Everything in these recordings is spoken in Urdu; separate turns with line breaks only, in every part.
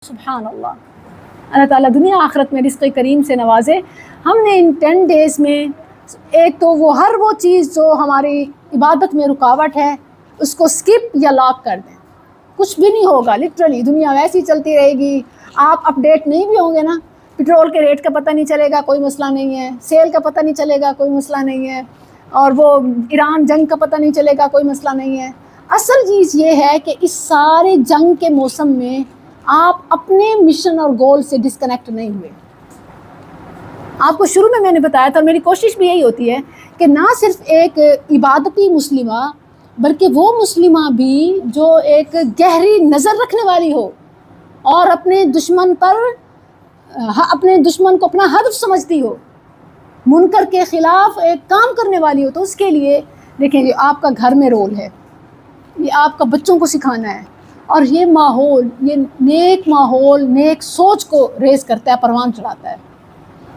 سبحان اللہ، اللہ تعالیٰ دنیا آخرت میں رزق کریم سے نوازے۔ ہم نے ان 10 ڈیز میں ایک تو ہر وہ چیز جو ہماری عبادت میں رکاوٹ ہے اس کو سکپ یا لاک کر دیں، کچھ بھی نہیں ہوگا۔ لٹرلی دنیا ویسی چلتی رہے گی، آپ اپڈیٹ نہیں بھی ہوں گے نا، پٹرول کے ریٹ کا پتہ نہیں چلے گا، کوئی مسئلہ نہیں ہے، سیل کا پتہ نہیں چلے گا، کوئی مسئلہ نہیں ہے، اور وہ ایران جنگ کا پتہ نہیں چلے گا، کوئی مسئلہ نہیں ہے۔ اصل چیز یہ ہے کہ اس سارے جنگ کے موسم میں آپ اپنے مشن اور گول سے ڈسکنیکٹ نہیں ہوئے۔ آپ کو شروع میں نے بتایا تھا، میری کوشش بھی یہی ہوتی ہے کہ نہ صرف ایک عبادتی مسلمہ بلکہ وہ مسلمہ بھی جو ایک گہری نظر رکھنے والی ہو اور اپنے دشمن کو اپنا ہدف سمجھتی ہو، منکر کے خلاف ایک کام کرنے والی ہو، تو اس کے لیے دیکھیں یہ آپ کا گھر میں رول ہے، یہ آپ کا بچوں کو سکھانا ہے، اور یہ ماحول، یہ نیک ماحول نیک سوچ کو ریز کرتا ہے، پروان چڑھاتا ہے۔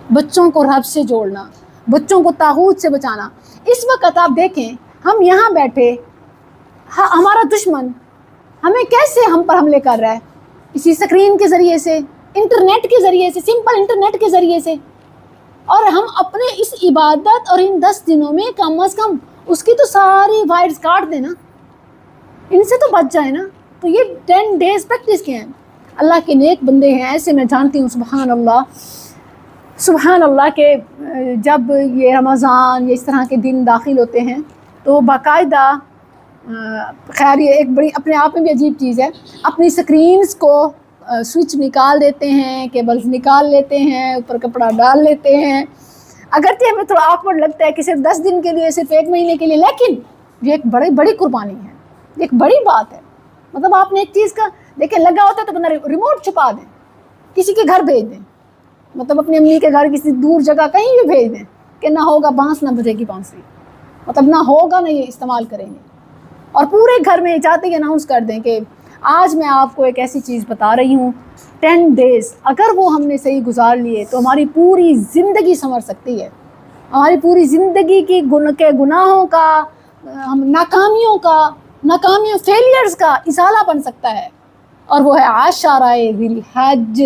بچوں کو رب سے جوڑنا، بچوں کو طاغوت سے بچانا۔ اس وقت آپ دیکھیں ہم یہاں بیٹھے، ہمارا دشمن ہمیں کیسے ہم پر حملے کر رہا ہے؟ اسی سکرین کے ذریعے سے، انٹرنیٹ کے ذریعے سے، سمپل انٹرنیٹ کے ذریعے سے۔ اور ہم اپنے اس عبادت اور ان 10 دنوں میں کم از کم اس کی تو ساری وائرز کاٹ دیں نا، ان سے تو بچ جائے نا۔ تو یہ 10 ڈیز پریکٹس کے ہیں، اللہ کے نیک بندے ہیں ایسے، میں جانتی ہوں سبحان اللہ کہ جب یہ رمضان یا اس طرح کے دن داخل ہوتے ہیں تو باقاعدہ، خیر یہ ایک بڑی اپنے آپ میں بھی عجیب چیز ہے، اپنی سکرینز کو سوئچ نکال دیتے ہیں، کیبلز نکال لیتے ہیں، اوپر کپڑا ڈال لیتے ہیں۔ اگرچہ ہمیں تھوڑا آکورڈ لگتا ہے کہ صرف 10 دن کے لیے، صرف 1 مہینے کے لیے، لیکن یہ ایک بڑی قربانی ہے، یہ ایک بڑی بات ہے۔ مطلب آپ نے ایک چیز کا دیکھیں لگا ہوتا ہے تو بندہ ریموٹ چھپا دیں، کسی کے گھر بھیج دیں، مطلب اپنی امی کے گھر کسی دور جگہ کہیں بھی بھیج دیں کہ نہ ہوگا بانس نہ بجے گی بانسری، مطلب نہ ہوگا نہ یہ استعمال کریں گے، اور پورے گھر میں چاہتے ہی اناؤنس کر دیں کہ آج میں آپ کو ایک ایسی چیز بتا رہی ہوں، 10 ڈیز اگر وہ ہم نے صحیح گزار لیے تو ہماری پوری زندگی سنور سکتی ہے، ہماری پوری زندگی کی گناہوں کا، ناکامیوں فیلیئرز کا ازالہ بن سکتا ہے، اور وہ ہے عاشرہ ذی الحج۔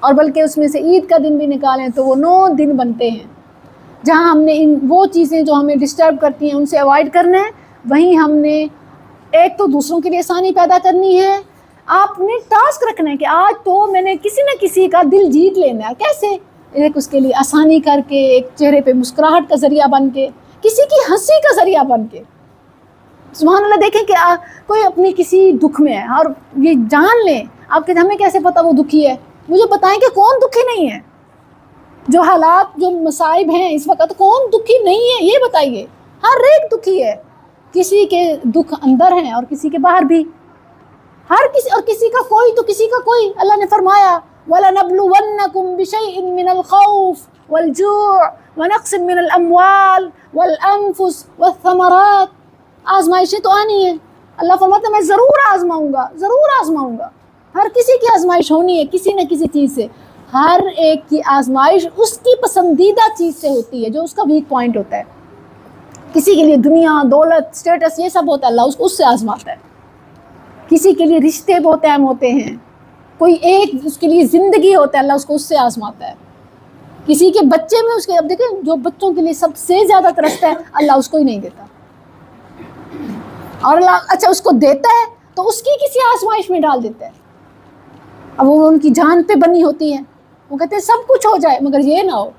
اور بلکہ اس میں سے عید کا دن بھی نکالیں تو وہ 9 دن بنتے ہیں جہاں ہم نے وہ چیزیں جو ہمیں ڈسٹرب کرتی ہیں ان سے اوائڈ کرنا ہے، وہیں ہم نے ایک تو دوسروں کے لیے آسانی پیدا کرنی ہے۔ آپ نے ٹاسک رکھنا ہے کہ آج تو میں نے کسی نہ کسی کا دل جیت لینا ہے، کیسے؟ ایک اس کے لیے آسانی کر کے، ایک چہرے پہ مسکراہٹ کا ذریعہ بن کے، کسی کی ہنسی کا ذریعہ بن کے۔ سبحان اللہ، دیکھیں کہ کوئی اپنی کسی دکھ میں ہے اور یہ جان لیں، آپ کہ ہمیں کیسے پتہ وہ دکھی ہے؟ مجھے بتائیں کہ کون دکھی نہیں ہے؟ جو حالات، جو مصائب ہیں اس وقت، کون دکھی نہیں ہے یہ بتائیے؟ ہر ایک دکھی ہے، کسی کے دکھ اندر ہیں اور کسی کے باہر بھی، ہر کسی، اور کسی کا کوئی تو کسی کا کوئی۔ اللہ نے فرمایا وَلَنَبْلُوَنَّكُمْ بِشَيْءٍ مِّنَ الْخَوْفِ وَالْجُوعِ وَنَقْصٍ مِّنَ الْأَمْوَالِ وَالْأَنفُسِ وَالثَّمَرَاتِ۔ آزمائشیں تو آنی ہیں، اللہ فرماتا ہے میں ضرور آزماؤں گا۔ ہر کسی کی آزمائش ہونی ہے کسی نہ کسی چیز سے، ہر ایک کی آزمائش اس کی پسندیدہ چیز سے ہوتی ہے جو اس کا ویک پوائنٹ ہوتا ہے۔ کسی کے لیے دنیا، دولت، سٹیٹس، یہ سب ہوتا ہے، اللہ اس سے آزماتا ہے۔ کسی کے لیے رشتے بہت اہم ہوتے ہیں، کوئی ایک اس کے لیے زندگی ہوتا ہے، اللہ اس سے آزماتا ہے۔ کسی کے بچے میں اب دیکھیں جو بچوں کے لیے سب سے زیادہ ترستا ہے، اللہ اس کو ہی نہیں دیتا، اور اللہ اچھا اس کو دیتا ہے تو اس کی کسی آزمائش میں ڈال دیتا ہے۔ اب وہ ان کی جان پہ بنی ہوتی ہیں، وہ کہتے ہیں سب کچھ ہو جائے مگر یہ نہ ہو،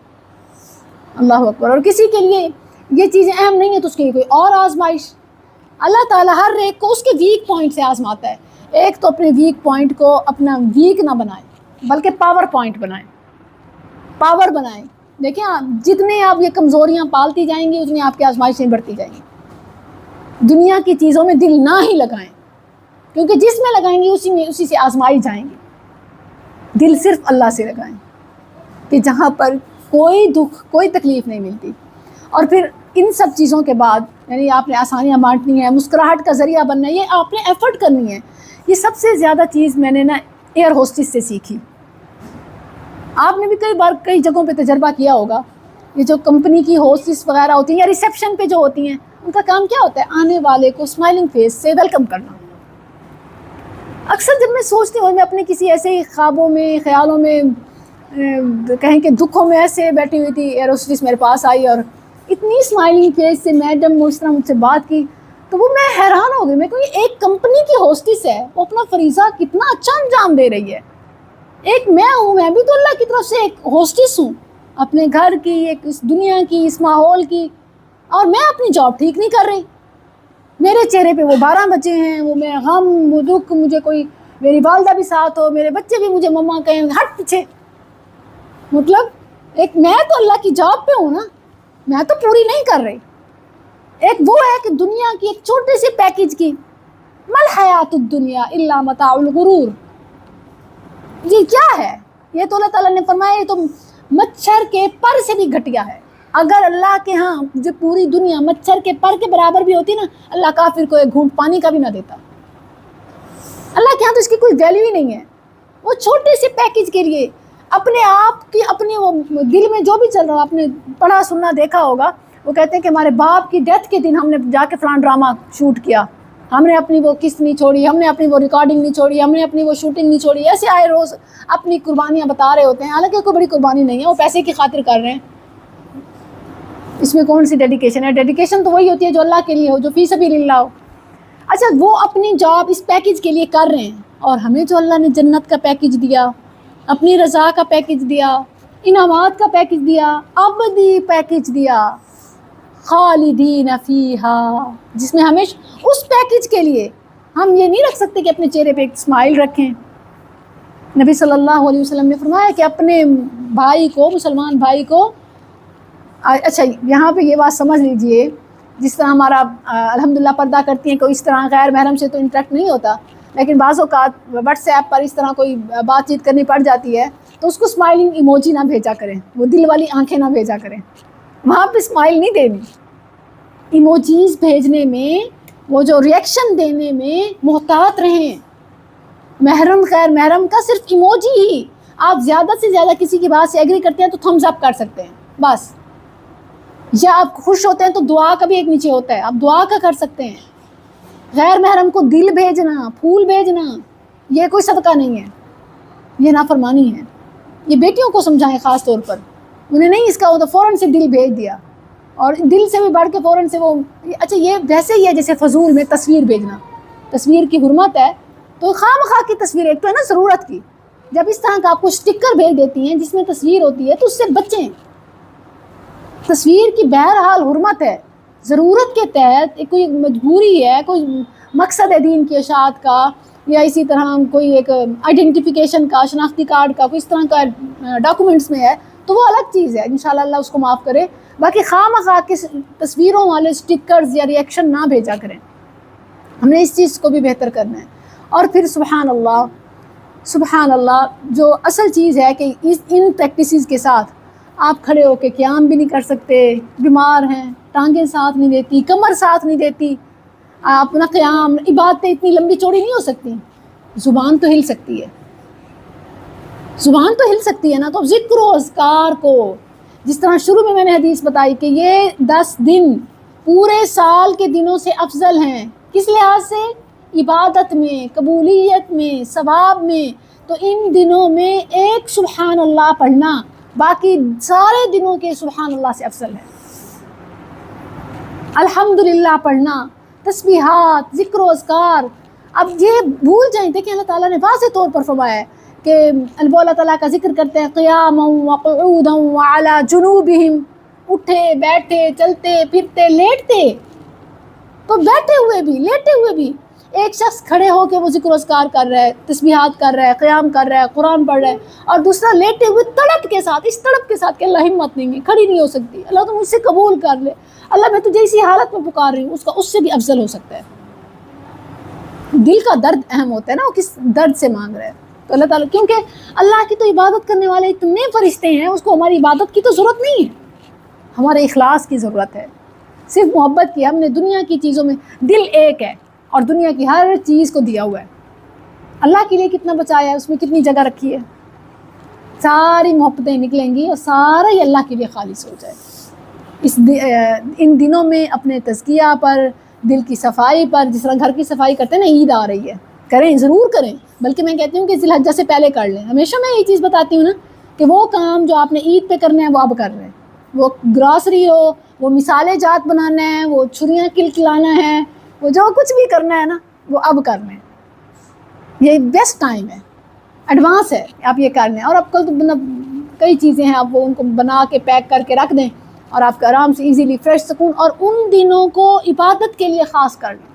اللہ اکبر۔ اور کسی کے لیے یہ چیزیں اہم نہیں ہیں تو اس کے لیے کوئی اور آزمائش۔ اللہ تعالیٰ ہر ایک کو اس کے ویک پوائنٹ سے آزماتا ہے۔ ایک تو اپنے ویک پوائنٹ کو اپنا ویک نہ بنائیں بلکہ پاور پوائنٹ بنائیں، پاور بنائیں۔ دیکھیں جتنے آپ یہ کمزوریاں پالتی جائیں گی اتنی آپ کی آزمائشیں بڑھتی جائیں گی۔ دنیا کی چیزوں میں دل نہ ہی لگائیں، کیونکہ جس میں لگائیں گے اسی سے آزمائی جائیں گے۔ دل صرف اللہ سے لگائیں کہ جہاں پر کوئی دکھ، کوئی تکلیف نہیں ملتی۔ اور پھر ان سب چیزوں کے بعد یعنی آپ نے آسانیاں بانٹنی ہے، مسکراہٹ کا ذریعہ بننا ہے، یہ آپ نے ایفرٹ کرنی ہے۔ یہ سب سے زیادہ چیز میں نے ایئر ہوسٹس سے سیکھی۔ آپ نے بھی کئی بار کئی جگہوں پہ تجربہ کیا ہوگا، یہ جو کمپنی کی ہوسٹس وغیرہ ہوتی ہیں یا ریسیپشن پہ جو ہوتی ہیں، ان کا کام کیا ہوتا ہے؟ آنے والے کو اسمائلنگ فیس سے ویلکم کرنا۔ اکثر جب میں سوچتی ہوں میں اپنے کسی ایسے خوابوں میں خیالوں میں کہیں کہ دکھوں میں ایسے بیٹھی ہوئی تھی، ایئر ہوسٹس میرے پاس آئی اور اتنی اسمائلنگ فیس سے میڈم اس طرح مجھ سے بات کی، تو وہ میں حیران ہو گئی. میں کہوں ایک کمپنی کی ہوسٹس ہے، وہ اپنا فریضہ کتنا اچھا انجام دے رہی ہے. ایک میں ہوں، میں بھی تو اللہ کی طرف سے ایک ہوسٹس ہوں، اپنے گھر کی، ایک اس دنیا کی، اس ماحول کی، اور میں اپنی جاب ٹھیک نہیں کر رہی. میرے چہرے پہ وہ 12 بچے ہیں، وہ میں غم، وہ دکھ، مجھے کوئی میری والدہ بھی ساتھ ہو، میرے بچے بھی مجھے مما کہیں ہٹ پیچھے. مطلب ایک میں تو اللہ کی جاب پہ ہوں نا، میں تو پوری نہیں کر رہی. ایک وہ ہے کہ دنیا کی ایک چھوٹے سے پیکیج کی مل حیات الدنیا الا متاع الغرور، یہ کیا ہے؟ یہ تو اللہ تعالیٰ نے فرمایا یہ تو مچھر کے پر سے بھی گھٹیا ہے. اگر اللہ کے ہاں جو پوری دنیا مچھر کے پر کے برابر بھی ہوتی نا، اللہ کافر کو ایک گھونٹ پانی کا بھی نہ دیتا. اللہ کے ہاں تو اس کی کوئی ویلیو ہی نہیں ہے. وہ چھوٹے سے پیکیج کے لیے اپنے آپ کی، اپنے وہ دل میں جو بھی چل رہا، آپ نے پڑھا سننا دیکھا ہوگا، وہ کہتے ہیں کہ ہمارے باپ کی ڈیتھ کے دن ہم نے جا کے فلان ڈرامہ شوٹ کیا، ہم نے اپنی وہ قسط نہیں چھوڑی، ہم نے اپنی وہ ریکارڈنگ نہیں چھوڑی، ہم نے اپنی وہ شوٹنگ نہیں چھوڑی. ایسے آئے روز اپنی قربانیاں بتا رہے ہوتے ہیں، حالانکہ کوئی بڑی قربانی نہیں ہے، وہ پیسے کی خاطر کر رہے ہیں. اس میں کون سی ڈیڈیکیشن ہے؟ ڈیڈیکیشن تو وہی ہوتی ہے جو اللہ کے لیے ہو، جو فی سبیل اللہ ہو. اچھا، وہ اپنی جاب اس پیکیج کے لیے کر رہے ہیں، اور ہمیں جو اللہ نے جنت کا پیکیج دیا، اپنی رضا کا پیکیج دیا، انعامات کا پیکیج دیا، ابدی پیکیج دیا، خالدین فیہا، جس میں ہمیں اس پیکیج کے لیے ہم یہ نہیں رکھ سکتے کہ اپنے چہرے پہ ایک اسمائل رکھیں. نبی صلی اللہ علیہ وسلم نے فرمایا کہ اپنے بھائی کو، مسلمان بھائی کو، اچھا یہاں پہ یہ بات سمجھ لیجئے، جس طرح ہمارا الحمدللہ پردہ کرتی ہیں، کوئی اس طرح غیر محرم سے تو انٹریکٹ نہیں ہوتا، لیکن بعض اوقات واٹس ایپ پر اس طرح کوئی بات چیت کرنی پڑ جاتی ہے تو اس کو اسمائلنگ ایموجی نہ بھیجا کریں، وہ دل والی آنکھیں نہ بھیجا کریں، وہاں پہ اسمائل نہیں دینی. ایموجیز بھیجنے میں، وہ جو ریئیکشن دینے میں محتاط رہیں. محرم غیر محرم کا صرف ایموجی ہی، آپ زیادہ سے زیادہ کسی کی بات سے ایگری کرتے ہیں تو تھمز اپ کر سکتے ہیں بس، یا آپ خوش ہوتے ہیں تو دعا کا بھی ایک نیچے ہوتا ہے، آپ دعا کا کر سکتے ہیں. غیر محرم کو دل بھیجنا، پھول بھیجنا، یہ کوئی صدقہ نہیں ہے، یہ نافرمانی ہے. یہ بیٹیوں کو سمجھائیں خاص طور پر، انہیں نہیں اس کا وہ تو فوراً سے دل بھیج دیا، اور دل سے بھی بڑھ کے فوراً سے وہ، اچھا یہ ویسے ہی ہے جیسے فضول میں تصویر بھیجنا. تصویر کی حرمت ہے تو خواہ مخواہ کی تصویر، ایک تو ہے نا ضرورت کی، جب اس طرح کا آپ کو اسٹکر بھیج دیتی ہیں جس میں تصویر ہوتی ہے تو اس سے بچیں. تصویر کی بہرحال حرمت ہے، ضرورت کے تحت کوئی مجبوری ہے، کوئی مقصد ہے دین کی اشاعت کا، یا اسی طرح کوئی ایک آئیڈینٹیفیکیشن کا، شناختی کارڈ کا، کوئی اس طرح کا ڈاکومنٹس میں ہے تو وہ الگ چیز ہے، انشاءاللہ اللہ اس کو معاف کرے. باقی خواہ مخواہ کے تصویروں والے سٹکرز یا ریئیکشن نہ بھیجا کریں. ہم نے اس چیز کو بھی بہتر کرنا ہے. اور پھر سبحان اللہ جو اصل چیز ہے کہ ان پریکٹسز کے ساتھ آپ کھڑے ہو کے قیام بھی نہیں کر سکتے، بیمار ہیں، ٹانگیں ساتھ نہیں دیتی، کمر ساتھ نہیں دیتی، اپنا قیام، عبادتیں اتنی لمبی چوڑی نہیں ہو سکتی. زبان تو ہل سکتی ہے، زبان تو ہل سکتی ہے نا. تو ذکر و اذکار کو، جس طرح شروع میں نے حدیث بتائی کہ یہ 10 دن پورے سال کے دنوں سے افضل ہیں. کس لحاظ سے؟ عبادت میں، قبولیت میں، ثواب میں. تو ان دنوں میں ایک سبحان اللہ پڑھنا باقی سارے دنوں کے سبحان اللہ سے افضل ہے. الحمدللہ پڑھنا، تسبیحات، ذکر و اذکار. اب یہ بھول جائیں، دیکھیں اللہ تعالیٰ نے واضح طور پر فرمایا ہے کہ اللہ تعالیٰ کا ذکر کرتے ہیں قیاما وقعودا وعلی جنوبہم، اٹھے بیٹھے چلتے پھرتے لیٹتے. تو بیٹھے ہوئے بھی، لیٹے ہوئے بھی ایک شخص کھڑے ہو کے وہ ذکر و اذکار کر رہا ہے، تسبیحات کر رہا ہے، قیام کر رہا ہے، قرآن پڑھ رہا ہے، اور دوسرا لیٹے ہوئے تڑپ کے ساتھ، اس تڑپ کے ساتھ کہ اللہ ہمت نہیں ہے، کھڑی نہیں ہو سکتی، اللہ تو مجھ سے قبول کر لے، اللہ میں تجھے اسی حالت میں پکار رہی ہوں. اس کا اس سے بھی افضل ہو سکتا ہے. دل کا درد اہم ہوتا ہے نا، وہ کس درد سے مانگ رہا ہے. تو اللہ تعالیٰ، کیونکہ اللہ کی تو عبادت کرنے والے اتنے فرشتے ہیں، اس کو ہماری عبادت کی تو ضرورت نہیں ہے، ہمارے اخلاص کی ضرورت ہے، صرف محبت کی. ہم نے دنیا کی چیزوں میں، دل ایک ہے اور دنیا کی ہر چیز کو دیا ہوا ہے. اللہ کے لیے کتنا بچایا ہے، اس میں کتنی جگہ رکھی ہے. ساری محبتیں نکلیں گی اور سارا ہی اللہ کے لیے خالص ہو جائے. ان دنوں میں اپنے تزکیہ پر، دل کی صفائی پر، جس طرح گھر کی صفائی کرتے ہیں نا، عید آ رہی ہے، کریں، ضرور کریں، بلکہ میں کہتی ہوں کہ ذی الحجہ سے پہلے کر لیں. ہمیشہ میں یہ چیز بتاتی ہوں نا کہ وہ کام جو آپ نے عید پہ کرنے ہیں وہ اب کر رہے ہیں، وہ گراسری ہو، وہ مثالے جات بنانا ہے، وہ چھریاں کلانا ہے، وہ جو کچھ بھی کرنا ہے نا وہ اب کر لیں. یہ بیسٹ ٹائم ہے، ایڈوانس ہے، آپ یہ کر لیں. اور اب کل تو کئی چیزیں ہیں، آپ وہ ان کو بنا کے پیک کر کے رکھ دیں اور آپ آرام سے ایزیلی فریش سکون، اور ان دنوں کو عبادت کے لیے خاص کر لیں.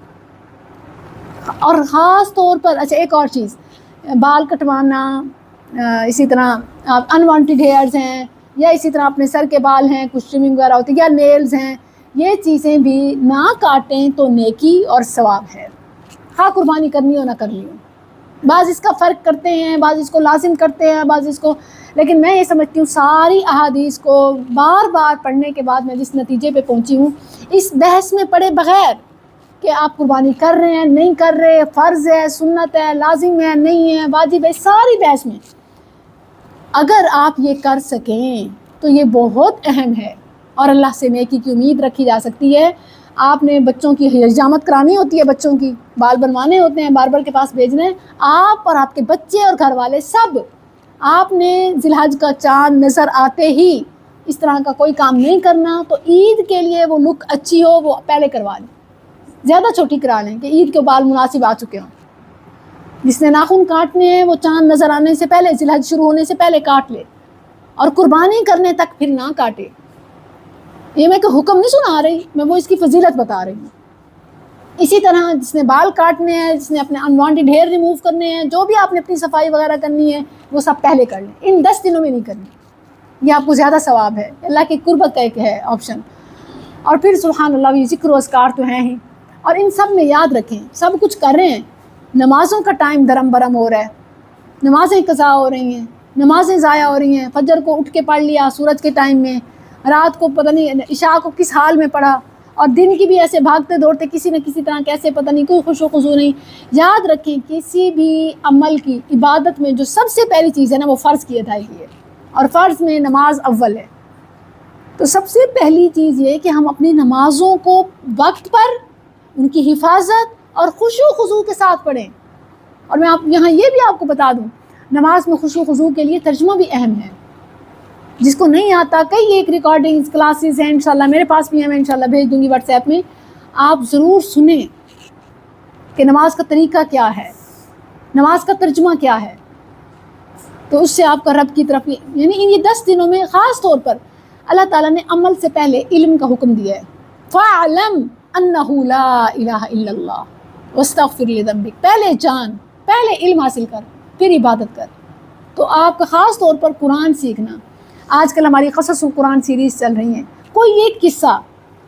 اور خاص طور پر اچھا ایک اور چیز، بال کٹوانا، اسی طرح انوانٹیڈ ہیئرز ہیں، یا اسی طرح اپنے سر کے بال ہیں کچھ ٹرمنگ وغیرہ ہوتی ہے، یا نیلز ہیں، یہ چیزیں بھی نہ کاٹیں تو نیکی اور ثواب ہے، خواہ قربانی کرنی ہو نہ کرنی ہو. بعض اس کا فرق کرتے ہیں، بعض اس کو لازم کرتے ہیں، بعض اس کو، لیکن میں یہ سمجھتی ہوں ساری احادیث کو بار بار پڑھنے کے بعد میں جس نتیجے پہ پہنچی ہوں، اس بحث میں پڑھے بغیر کہ آپ قربانی کر رہے ہیں نہیں کر رہے، فرض ہے، سنت ہے، لازم ہے، نہیں ہے، واجب ہے، ساری بحث میں اگر آپ یہ کر سکیں تو یہ بہت اہم ہے اور اللہ سے نیکی کی امید رکھی جا سکتی ہے. آپ نے بچوں کی حجامت کرانی ہوتی ہے، بچوں کی بال بنوانے ہوتے ہیں، باربر کے پاس بھیجنے، آپ اور آپ کے بچے اور گھر والے سب، آپ نے ذی الحجہ کا چاند نظر آتے ہی اس طرح کا کوئی کام نہیں کرنا. تو عید کے لیے وہ لک اچھی ہو وہ پہلے کروا لیں، زیادہ چھوٹی کرا لیں کہ عید کے بال مناسب آ چکے ہوں. جس نے ناخن کاٹنے ہیں وہ چاند نظر آنے سے پہلے، ذی الحجہ شروع ہونے سے پہلے کاٹ لے، اور قربانی کرنے تک پھر نہ کاٹے. یہ میں کہ حکم نہیں سنا رہی، میں وہ اس کی فضیلت بتا رہی ہوں. اسی طرح جس نے بال کاٹنے ہیں، جس نے اپنے انوانٹیڈ ہیئر ریموو کرنے ہیں، جو بھی آپ نے اپنی صفائی وغیرہ کرنی ہے وہ سب پہلے کر لیں. ان 10 دنوں میں نہیں کرنی، یہ آپ کو زیادہ ثواب ہے، اللہ کی قربت کا ایک ہے آپشن. اور پھر سبحان اللہ، یہ ذکر و اذکار تو ہیں ہی، اور ان سب میں یاد رکھیں سب کچھ کر رہے ہیں. نمازوں کا ٹائم درم برم ہو رہا ہے، نمازیں قضا ہو رہی ہیں، نمازیں ضائع ہو رہی ہیں. فجر کو اٹھ کے پڑھ لیا سورج کے ٹائم میں، رات کو پتہ نہیں عشاء کو کس حال میں پڑھا، اور دن کی بھی ایسے بھاگتے دوڑتے کسی نہ کسی طرح کیسے پتہ نہیں، کوئی خوش و خضوع نہیں. یاد رکھیں کسی بھی عمل کی عبادت میں جو سب سے پہلی چیز ہے نا وہ فرض کی ادائیگی ہے، اور فرض میں نماز اول ہے. تو سب سے پہلی چیز یہ کہ ہم اپنی نمازوں کو وقت پر، ان کی حفاظت اور خشوع و خضوع کے ساتھ پڑھیں. اور میں آپ یہاں یہ بھی آپ کو بتا دوں، نماز میں خشوع و خضوع کے لیے ترجمہ بھی اہم ہے. جس کو نہیں آتا، کئی ایک ریکارڈنگز کلاسز ہیں انشاءاللہ میرے پاس بھی ہیں، میں انشاءاللہ بھیج دوں گی واٹس ایپ میں، آپ ضرور سنیں کہ نماز کا طریقہ کیا ہے، نماز کا ترجمہ کیا ہے. تو اس سے آپ کا رب کی طرف، یعنی ان یہ 10 دنوں میں خاص طور پر اللہ تعالیٰ نے عمل سے پہلے علم کا حکم دیا ہے. فَاعْلَمْ أَنَّهُ لَا إِلَهَ إِلَّا اللَّهُ وَاسْتَغْفِرْ لِذَنبِكَ، پہلے جان، پہلے علم حاصل کر، پھر عبادت کر. تو آپ کا خاص طور پر قرآن سیکھنا، آج کل ہماری قصص القرآن سیریز چل رہی ہیں، کوئی ایک قصہ،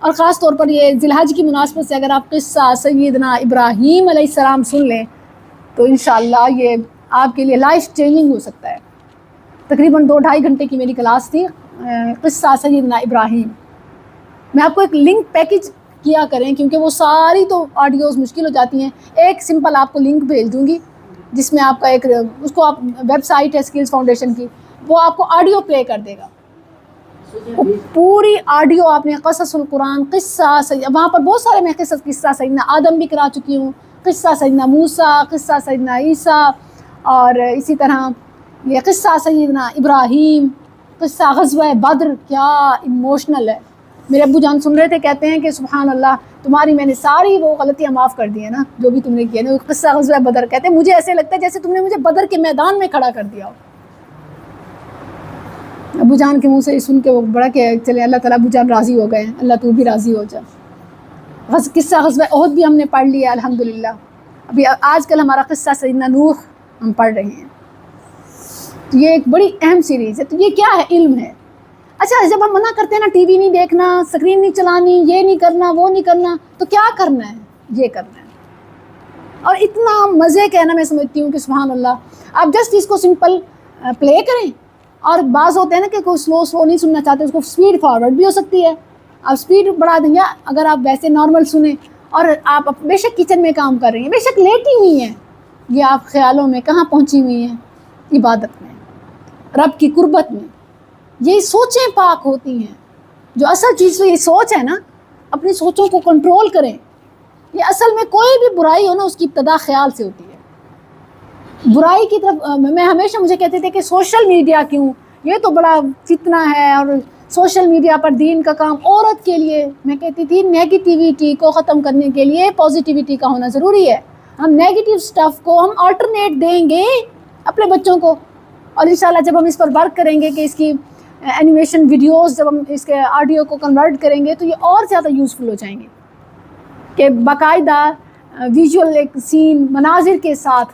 اور خاص طور پر یہ ذی الحجہ کی مناسبت سے اگر آپ قصہ سیدنا ابراہیم علیہ السلام سن لیں تو انشاءاللہ یہ آپ کے لیے لائف چینجنگ ہو سکتا ہے. تقریباً 2-2.5 گھنٹے کی میری کلاس تھی قصہ سیدنا ابراہیم. میں آپ کو ایک لنک پیکج کیا کریں کیونکہ وہ ساری تو آڈیوز مشکل ہو جاتی ہیں. ایک سمپل آپ کو لنک بھیج دوں گی جس میں آپ کا ایک، اس کو آپ ویب سائٹ ہے اسکلز فاؤنڈیشن کی، وہ آپ کو آڈیو پلے کر دے گا. پوری آڈیو آپ نے قصص القرآن، قصہ وہاں پر بہت سارے میں قصہ سیدنا آدم بھی کرا چکی ہوں، قصہ سیدنا موسیٰ، قصہ سیدنا عیسیٰ، اور اسی طرح یہ قصہ سیدنا ابراہیم، قصہ غزوہ بدر. کیا ایموشنل ہے. میرے ابو جان سن رہے تھے، کہتے ہیں کہ سبحان اللہ تمہاری میں نے ساری وہ غلطیاں معاف کر دی ہیں نا جو بھی تم نے کیے نا. قصہ غزوہ بدر کہتے ہیں مجھے ایسے لگتا ہے جیسے تم نے مجھے بدر کے میدان میں کھڑا کر دیا ہو. ابو جان کے منہ سے سن کے وہ بڑا کہ چلے اللہ تعالیٰ ابو جان راضی ہو گئے، اللہ تو بھی راضی ہو جا. قصہ غزوہ احد بھی ہم نے پڑھ لیا الحمدللہ. ابھی آج کل ہمارا قصہ سیدنا نوح ہم پڑھ رہے ہیں. تو یہ ایک بڑی اہم سیریز ہے. تو یہ کیا ہے؟ علم ہے. اچھا جب ہم منع کرتے ہیں نا ٹی وی نہیں دیکھنا، اسکرین نہیں چلانی، یہ نہیں کرنا، وہ نہیں کرنا، تو کیا کرنا ہے؟ یہ کرنا ہے. اور اتنا مزے کا ہے نا، میں سمجھتی ہوں کہ سبحان اللہ آپ جسٹ اس کو سمپل پلے کریں. اور بعض ہوتے ہیں نا کہ کوئی سلو نہیں سننا چاہتے، اس کو اسپیڈ فارورڈ بھی ہو سکتی ہے، آپ اسپیڈ بڑھا دیں گے. اگر آپ ویسے نارمل سنیں اور آپ بے شک کچن میں کام کر رہی ہیں، بے شک لیٹی ہوئی ہیں، یہ آپ خیالوں میں کہاں پہنچی ہوئی ہیں؟ عبادت میں، رب کی قربت میں. یہ سوچیں پاک ہوتی ہیں. جو اصل چیز تو یہ سوچ ہے نا، اپنی سوچوں کو کنٹرول کریں. یہ اصل میں کوئی بھی برائی ہو نا اس کی ابتدا خیال سے ہوتی ہے. برائی کی طرف میں ہمیشہ مجھے کہتے تھے کہ سوشل میڈیا کیوں، یہ تو بڑا فتنہ ہے، اور سوشل میڈیا پر دین کا کام عورت کے لیے. میں کہتی تھی نیگیٹیویٹی کو ختم کرنے کے لیے پازیٹیویٹی کا ہونا ضروری ہے. ہم نیگیٹیو سٹف کو ہم آلٹرنیٹ دیں گے اپنے بچوں کو، اور انشاءاللہ جب ہم اس پر ورک کریں گے کہ اس کی اینیمیشن ویڈیوز جب ہم اس کے آڈیو کو کنورٹ کریں گے تو یہ اور زیادہ یوزفل ہو جائیں گے، کہ باقاعدہ ویژول ایک سین مناظر کے ساتھ.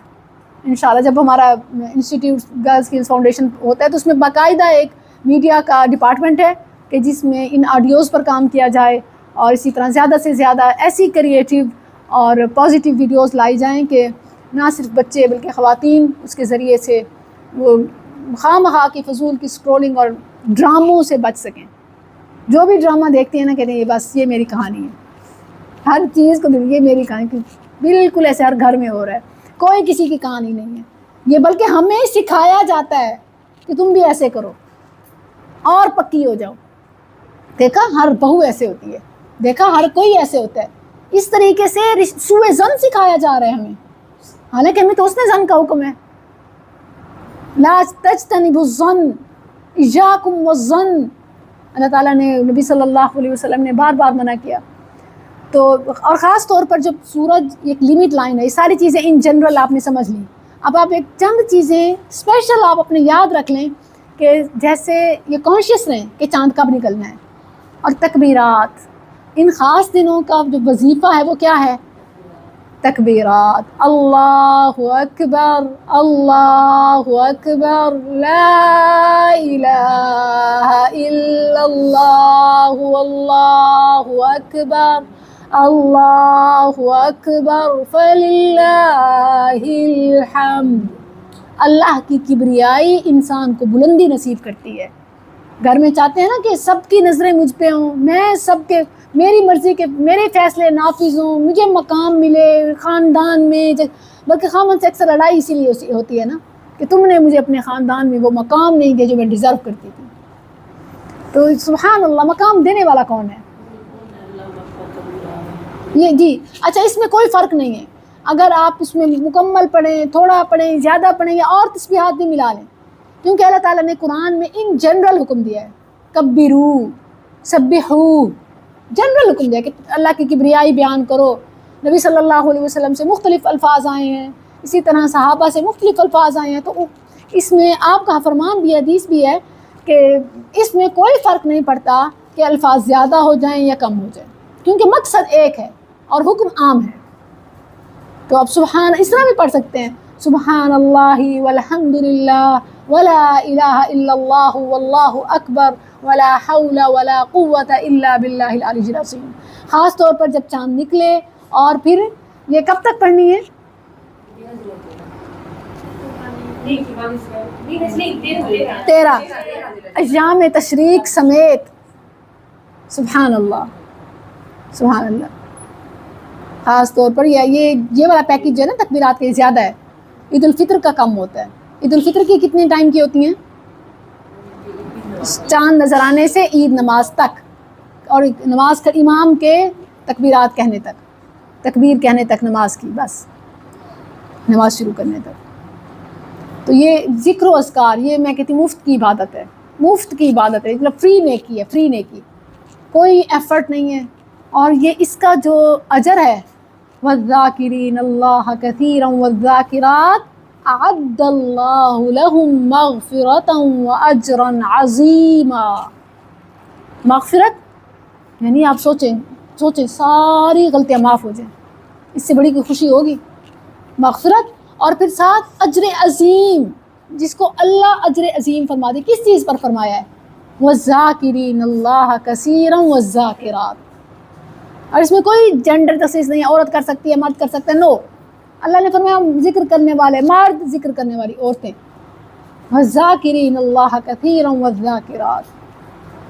انشاءاللہ جب ہمارا انسٹیٹیوٹ گرلز اسکلز فاؤنڈیشن ہوتا ہے تو اس میں باقاعدہ ایک میڈیا کا ڈپارٹمنٹ ہے کہ جس میں ان آڈیوز پر کام کیا جائے، اور اسی طرح زیادہ سے زیادہ ایسی کریٹیو اور پازیٹیو ویڈیوز لائی جائیں کہ نہ صرف بچے بلکہ خواتین اس کے ذریعے سے وہ خواہ مخواہ کی فضول کی اسکرولنگ اور ڈراموں سے بچ سکیں. جو بھی ڈرامہ دیکھتے ہیں نا کہتے ہیں یہ بس یہ میری کہانی ہے، ہر چیز کو یہ میری کہانی، بالکل ایسے ہر گھر میں ہو رہا ہے، کوئی کسی کی کہانی نہیں ہے یہ، بلکہ ہمیں سکھایا جاتا ہے کہ تم بھی ایسے کرو اور پکی ہو جاؤ. دیکھا ہر بہو ایسے ہوتی ہے، دیکھا ہر کوئی ایسے ہوتا ہے. اس طریقے سے سوء ظن سکھایا جا رہا ہے ہمیں، حالانکہ ہمیں تو حسن ظن کا حکم ہے. لا تجتنبوا الظن ایاکم والظن، اللہ تعالیٰ نے نبی صلی اللہ علیہ وسلم نے بار بار منع کیا. تو اور خاص طور پر جب سورج ایک لمٹ لائن ہے، یہ ساری چیزیں ان جنرل آپ نے سمجھ لی. اب آپ ایک چند چیزیں اسپیشل آپ اپنے یاد رکھ لیں کہ جیسے یہ کانشیس رہیں کہ چاند کب نکلنا ہے. اور تکبیرات، ان خاص دنوں کا جو وظیفہ ہے وہ کیا ہے؟ تکبیرات. اللہ اکبر، اللہ اکبر، لا الہ الا اللہ، اللہ اکبر، اللہ اکبر، فللہ الحمد. اللہ کی کبریائی انسان کو بلندی نصیب کرتی ہے. گھر میں چاہتے ہیں نا کہ سب کی نظریں مجھ پہ ہوں، میں سب کے، میری مرضی کے میرے فیصلے نافذ ہوں، مجھے مقام ملے خاندان میں. بلکہ خامن سے اکثر لڑائی اسی لیے ہوتی ہے نا کہ تم نے مجھے اپنے خاندان میں وہ مقام نہیں دیا جو میں ڈیزرو کرتی تھی. تو سبحان اللہ، مقام دینے والا کون ہے؟ یہ جی اچھا، اس میں کوئی فرق نہیں ہے اگر آپ اس میں مکمل پڑھیں، تھوڑا پڑھیں، زیادہ پڑھیں، یا اور تسبیحات بھی ملا لیں، کیونکہ اللہ تعالیٰ نے قرآن میں ان جنرل حکم دیا ہے. کبرو، سبحو، جنرل حکم دیا کہ اللہ کی کبریائی بیان کرو. نبی صلی اللہ علیہ وسلم سے مختلف الفاظ آئے ہیں، اسی طرح صحابہ سے مختلف الفاظ آئے ہیں. تو اس میں آپ کا فرمان بھی، حدیث بھی ہے کہ اس میں کوئی فرق نہیں پڑتا کہ الفاظ زیادہ ہو جائیں یا کم ہو جائیں، کیونکہ مقصد ایک ہے اور حکم عام ہے. تو آپ سبحان اس طرح بھی پڑھ سکتے ہیں، سبحان اللہ والحمد للہ ولا الہ الا اللہ واللہ اکبر ولا حول ولا قوت الا باللہ العلی العظیم. خاص طور پر جب چاند نکلے. اور پھر یہ کب تک پڑھنی ہے؟ 13 ایام تشریق سمیت. سبحان اللہ، سبحان اللہ. خاص طور پر یہ والا پیکیج جو ہے نا تکبیرات کے زیادہ ہے. عید الفطر کا کم ہوتا ہے. عید الفطر کی کتنے ٹائم کی ہوتی ہیں؟ چاند نظر آنے سے عید نماز تک، اور نماز کا امام کے تکبیرات کہنے تک، تکبیر کہنے تک نماز کی، بس نماز شروع کرنے تک. تو یہ ذکر و اذکار، یہ میں کہتی ہوں مفت کی عبادت ہے، مفت کی عبادت ہے، مطلب فری نیکی ہے، فری نیکی، کوئی ایفرٹ نہیں ہے. اور یہ اس کا جو اجر ہے، والذاکرین اللہ کثیرا والذاکرات اعد اللہ لهم مغفرتا واجرا عظیما. مغفرت یعنی آپ سوچیں ساری غلطیاں معاف ہو جائیں، اس سے بڑی کوئی خوشی ہوگی؟ مغفرت، اور پھر ساتھ اجر عظیم، جس کو اللہ اجر عظیم فرما دے. کس چیز پر فرمایا ہے؟ والذاکرین اللہ کثیرا والذاکرات. اور اس میں کوئی جینڈر تخصیص نہیں ہے، عورت کر سکتی ہے، مرد کر سکتے ہیں، نو. اللہ نے فرمایا ذکر کرنے والے مرد، ذکر کرنے والی عورتیں. والذاکرین اللہ کثیرا والذاکرات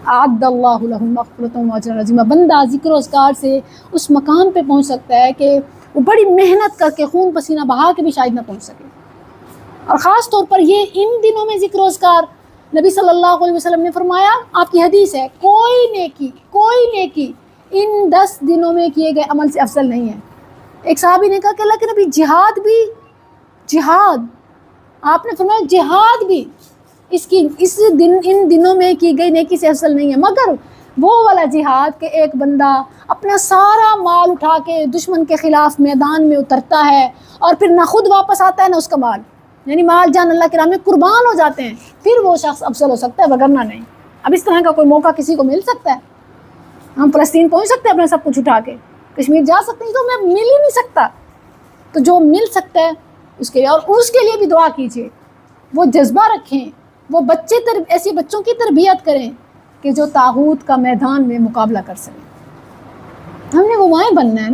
اعد اللہ لهم مغفرۃ واجرا عظیما. بندہ ذکر و اذکار سے اس مقام پہ پہنچ سکتا ہے کہ وہ بڑی محنت کر کے خون پسینہ بہا کے بھی شاید نہ پہنچ سکے. اور خاص طور پر یہ ان دنوں میں ذکر و اذکار، نبی صلی اللہ علیہ وسلم نے فرمایا، آپ کی حدیث ہے، کوئی نیکی ان 10 دنوں میں کیے گئے عمل سے افضل نہیں ہے. ایک صحابی نے کہا کہ اللہ کے نبی جہاد آپ نے فرمایا جہاد بھی ان دنوں میں کی گئی نیکی سے افضل نہیں ہے، مگر وہ والا جہاد کہ ایک بندہ اپنا سارا مال اٹھا کے دشمن کے خلاف میدان میں اترتا ہے اور پھر نہ خود واپس آتا ہے نہ اس کا مال، یعنی مال جان اللہ کے راہ میں قربان ہو جاتے ہیں، پھر وہ شخص افضل ہو سکتا ہے، وگرنہ نہیں۔ اب اس طرح کا کوئی موقع کسی کو مل سکتا ہے؟ ہم فلسطین پہنچ سکتے ہیں اپنا سب کچھ اٹھا کے، کشمیر جا سکتے ہیں، تو ہمیں مل ہی نہیں سکتا۔ تو جو مل سکتا ہے اس کے لیے، اور اس کے لیے بھی دعا کیجیے، وہ جذبہ رکھیں، وہ بچے ایسے بچوں کی تربیت کریں کہ جو طاغوت کا میدان میں مقابلہ کر سکیں۔ ہم نے وہ مائیں بننا ہے نا۔